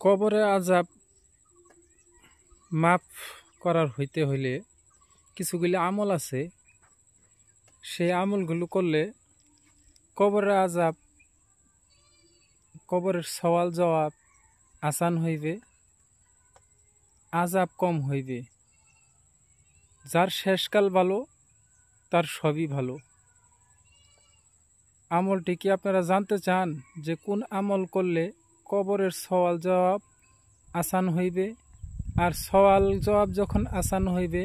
কবরে আযাব মাফ করার হইতে হইলে কিছুগুলি আমল আছে। সেই আমলগুলো করলে কবরের আযাব, কবরের সওয়াল জবাব আসান হইবে, আযাব কম হইবে। যার শেষকাল ভালো তার সবই ভালো। আমলটি কি আপনারা জানতে চান যে কোন আমল করলে কবরের সওয়াল জবাব আসান হইবে? আর সওয়াল জবাব যখন আসান হইবে,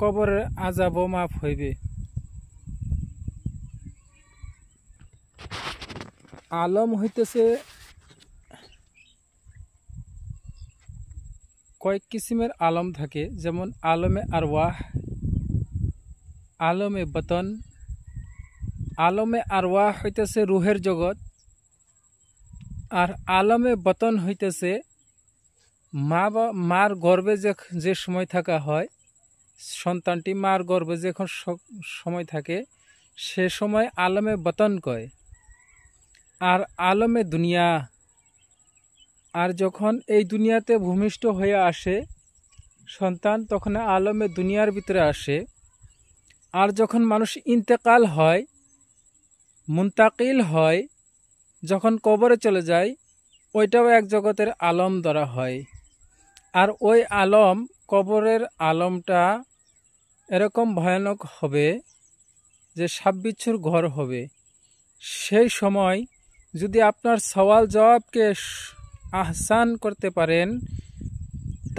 কবরের আযাবও মাফ হইবে। আলম হইতেছে কয়েক কিসিমের আলম থাকে, যেমন আলমে আরওয়াহ, আলমে বতন। আলমে আরওয়াহ হইতেছে রুহের জগৎ, আর আলমে বতন হইতেছে মার গর্ভে যে সময় থাকা হয়, সন্তানটি মার গর্ভে যখন সময় থাকে সে সময় আলমে বতন কয়। আর আলমে দুনিয়া, আর যখন এই দুনিয়াতে ভূমিষ্ঠ হয়ে আসে সন্তান, তখন আলমে দুনিয়ার ভিতরে আসে। আর যখন মানুষ ইন্তেকাল হয়, মুন্তাকিল হয়, যখন কবরে চলে যায়, ওইটাও এক জগতের আলম ধরা হয়। আর ওই আলম, কবরের আলমটা এরকম ভয়ানক হবে যে সাপ বিচ্ছুর ঘর হবে। সেই সময় যদি আপনার সওয়াল জবাবকে আহসান করতে পারেন,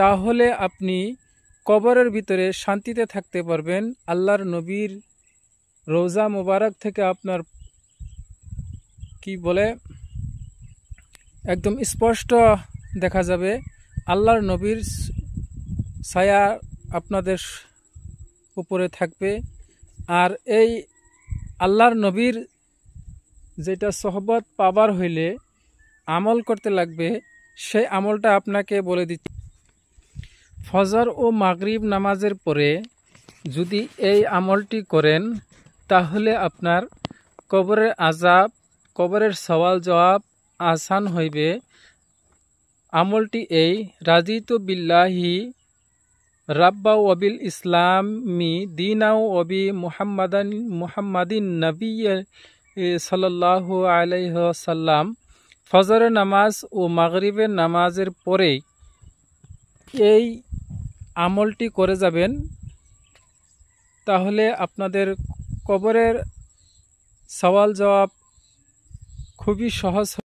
তাহলে আপনি কবরের ভিতরে শান্তিতে থাকতে পারবেন। আল্লাহর নবীর রওজা মুবারক থেকে আপনার কি বলে একদম স্পষ্ট দেখা যাবে, আল্লাহর নবীর ছায়া আপনাদের উপরে থাকবে। আর এই আল্লাহর নবীর যেটা সোহবত পাবার হইলে আমল করতে লাগবে, সেই আমলটা আপনাকে বলে দিচ্ছি। ফজর ও মাগরিব নামাজের পরে যদি এই আমলটি করেন, তাহলে আপনার কবরের আযাব, কবরের সওয়াল জবাব আসান হইবে। আমলটি এই: রাজিতু বিল্লাহি রাব্বা ওয়াবিল ইসলামি দীনা ওয়াবি মুহাম্মাদিন নবী সাল্লাল্লাহু আলাইহি ওয়াসাল্লাম। ফজরের নামাজ ও মাগরিবের নামাজের পরেই এই আমলটি করে যাবেন, তাহলে আপনাদের কবরের সওয়াল জবাব খুবই সহজ